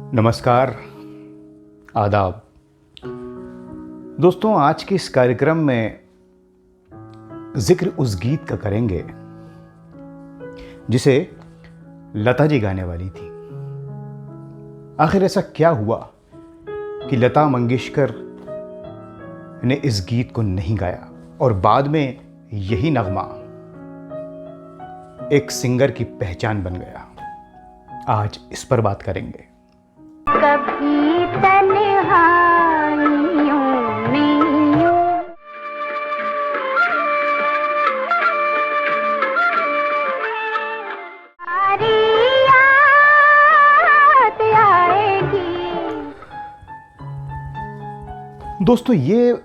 नमस्कार, आदाब। दोस्तों, आज के इस कार्यक्रम में जिक्र उस गीत का करेंगे जिसे लता जी गाने वाली थी। आखिर ऐसा क्या हुआ कि लता मंगेशकर ने इस गीत को नहीं गाया और बाद में यही नगमा एक सिंगर की पहचान बन गया। आज इस पर बात करेंगे। कभी तन्हाइयों में सारी याद आएगी। दोस्तों, ये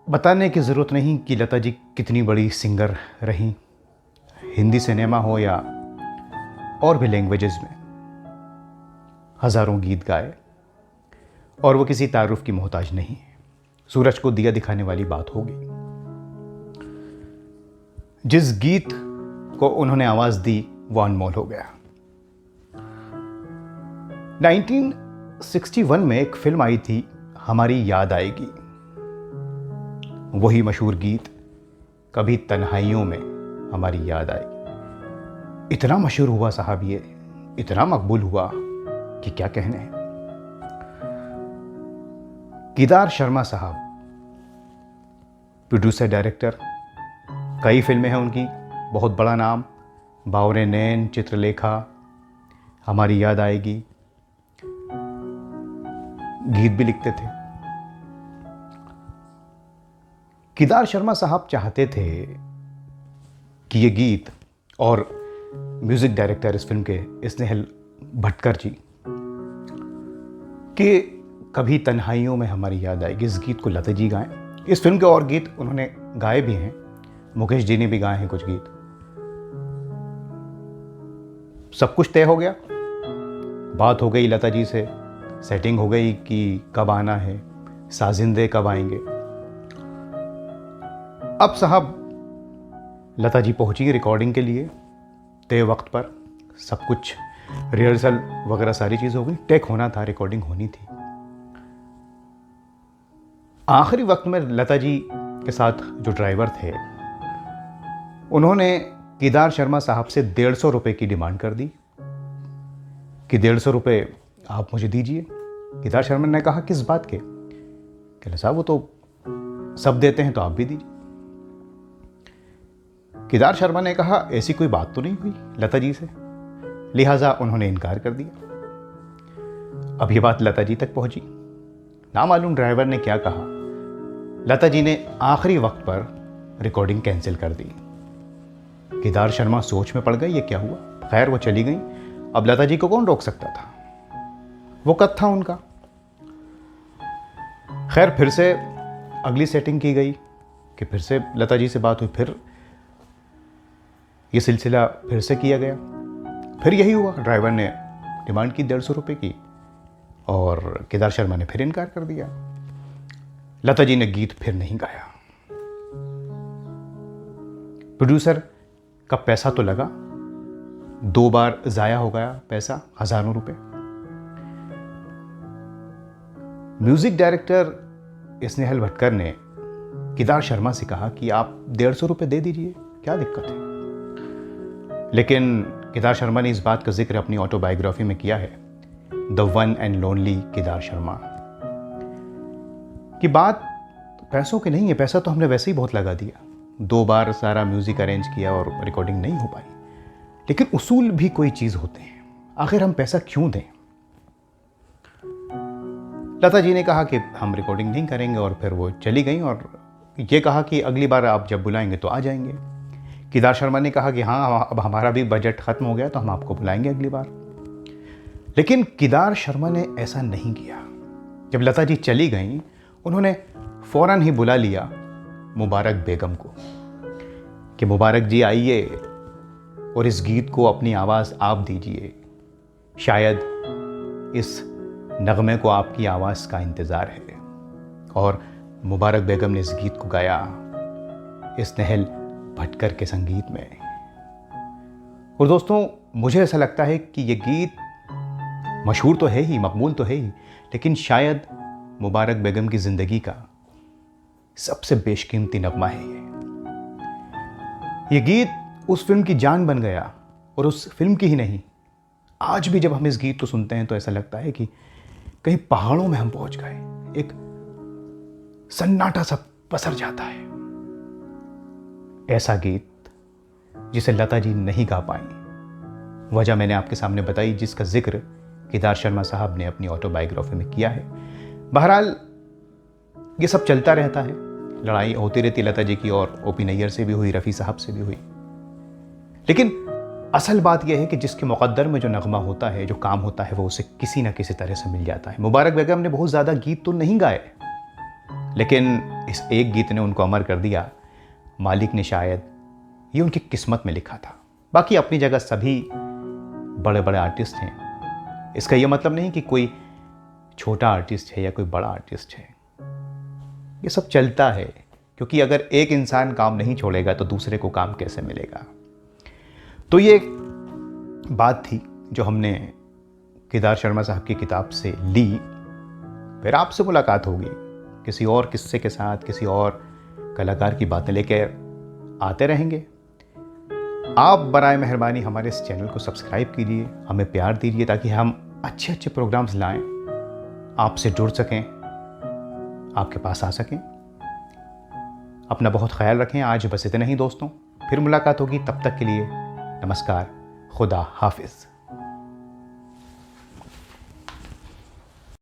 बताने की ज़रूरत नहीं कि लता जी कितनी बड़ी सिंगर रहीं, हिंदी सिनेमा हो या और भी लैंग्वेजेस में हज़ारों गीत गाए और वो किसी तारुफ की मोहताज नहीं है। सूरज को दिया दिखाने वाली बात होगी। जिस गीत को उन्होंने आवाज़ दी वो अनमोल हो गया। 1961 में एक फिल्म आई थी, हमारी याद आएगी। वही मशहूर गीत कभी तन्हाइयों में हमारी याद आएगी इतना मशहूर हुआ साहब, ये इतना मकबूल हुआ कि क्या कहने हैं। केदार शर्मा साहब प्रोड्यूसर डायरेक्टर, कई फिल्में हैं उनकी, बहुत बड़ा नाम। बावरे नैन, चित्रलेखा, हमारी याद आएगी, गीत भी लिखते थे। केदार शर्मा साहब चाहते थे कि ये गीत, और म्यूजिक डायरेक्टर इस फिल्म के स्नेहल भटकर जी, कि कभी तन्हाइयों में हमारी याद आएगी, इस गीत को लता जी गाएं। इस फिल्म के और गीत उन्होंने गाए भी हैं, मुकेश जी ने भी गाए हैं कुछ गीत। सब कुछ तय हो गया, बात हो गई लता जी से, सेटिंग हो गई कि कब आना है, साजिंदे कब आएंगे। अब साहब लता जी पहुंची रिकॉर्डिंग के लिए तय वक्त पर। सब कुछ रिहर्सल वगैरह सारी चीज़ हो गई, टेक होना था, रिकॉर्डिंग होनी थी। आखिरी वक्त में लता जी के साथ जो ड्राइवर थे उन्होंने केदार शर्मा साहब से 150 रुपये की डिमांड कर दी कि 150 रुपये आप मुझे दीजिए। केदार शर्मा ने कहा किस बात के? कहले साहब वो तो सब देते हैं तो आप भी दीजिए। केदार शर्मा ने कहा ऐसी कोई बात तो नहीं हुई लता जी से, लिहाजा उन्होंने इनकार कर दिया। अब ये बात लता जी तक पहुंची। नामालूम ड्राइवर ने क्या कहा, लता जी ने आखिरी वक्त पर रिकॉर्डिंग कैंसिल कर दी। केदार शर्मा सोच में पड़ गए, ये क्या हुआ। खैर वो चली गई। अब लता जी को कौन रोक सकता था, वो कद था उनका। खैर फिर से अगली सेटिंग की गई कि फिर से लता जी से बात हुई, फिर ये सिलसिला फिर से किया गया। फिर यही हुआ, ड्राइवर ने डिमांड की 150 रुपये की और केदार शर्मा ने फिर इनकार कर दिया। लता जी ने गीत फिर नहीं गाया। प्रोड्यूसर का पैसा तो लगा, 2 बार जाया हो गया पैसा, हजारों रुपए। म्यूजिक डायरेक्टर स्नेहल भटकर ने केदार शर्मा से कहा कि आप 150 रुपये दे दीजिए, क्या दिक्कत है। लेकिन केदार शर्मा ने इस बात का जिक्र अपनी ऑटोबायोग्राफी में किया है, the one and lonely Kedar Sharma, कि बात पैसों की नहीं है। पैसा तो हमने वैसे ही बहुत लगा दिया, 2 बार सारा म्यूजिक अरेंज किया और रिकॉर्डिंग नहीं हो पाई। लेकिन उसूल भी कोई चीज़ होते हैं, आखिर हम पैसा क्यों दें। लता जी ने कहा कि हम रिकॉर्डिंग नहीं करेंगे और फिर वो चली गई और ये कहा कि अगली बार आप जब बुलाएंगे तो आ जाएंगे। केदार शर्मा ने कहा कि हाँ, अब हमारा भी बजट ख़त्म हो गया तो हम आपको बुलाएंगे अगली बार। लेकिन केदार शर्मा ने ऐसा नहीं किया। जब लता जी चली गईं, उन्होंने फ़ौरन ही बुला लिया मुबारक बेगम को कि मुबारक जी आइए और इस गीत को अपनी आवाज़ आप दीजिए, शायद इस नगमे को आपकी आवाज़ का इंतज़ार है। और मुबारक बेगम ने इस गीत को गाया स्नेहल भटकर के संगीत में। और दोस्तों, मुझे ऐसा लगता है कि ये गीत मशहूर तो है ही, मकबूल तो है ही, लेकिन शायद मुबारक बेगम की ज़िंदगी का सबसे बेशकीमती नगमा है ये गीत उस फिल्म की जान बन गया, और उस फिल्म की ही नहीं, आज भी जब हम इस गीत को सुनते हैं तो ऐसा लगता है कि कहीं पहाड़ों में हम पहुंच गए, एक सन्नाटा सा पसर जाता है। ऐसा गीत जिसे लता जी नहीं गा पाई। वजह मैंने आपके सामने बताई, जिसका जिक्र केदार शर्मा साहब ने अपनी ऑटोबायोग्राफी में किया है। बहरहाल ये सब चलता रहता है, लड़ाई होती रहती लता जी की, और ओपी नैयर से भी हुई, रफ़ी साहब से भी हुई, लेकिन असल बात यह है कि जिसके मुक़द्दर में जो नगमा होता है, जो काम होता है, वो उसे किसी ना किसी तरह से मिल जाता है। मुबारक बेगम ने बहुत ज़्यादा गीत तो नहीं गाए, लेकिन इस एक गीत ने उनको अमर कर दिया। मालिक ने शायद ये उनकी किस्मत में लिखा था। बाकी अपनी जगह सभी बड़े बड़े आर्टिस्ट हैं। इसका ये मतलब नहीं कि कोई छोटा आर्टिस्ट है या कोई बड़ा आर्टिस्ट है। ये सब चलता है, क्योंकि अगर एक इंसान काम नहीं छोड़ेगा तो दूसरे को काम कैसे मिलेगा। तो ये बात थी जो हमने केदार शर्मा साहब की किताब से ली। फिर आपसे मुलाकात होगी किसी और किस्से के साथ, किसी और कलाकार की बातें लेकर आते रहेंगे। आप बराए मेहरबानी हमारे इस चैनल को सब्सक्राइब कीजिए, हमें प्यार दीजिए, ताकि हम अच्छे अच्छे प्रोग्राम्स लाएं, आपसे जुड़ सकें, आपके पास आ सकें। अपना बहुत ख्याल रखें। आज बस इतना ही दोस्तों, फिर मुलाकात होगी। तब तक के लिए नमस्कार, खुदा हाफिज़।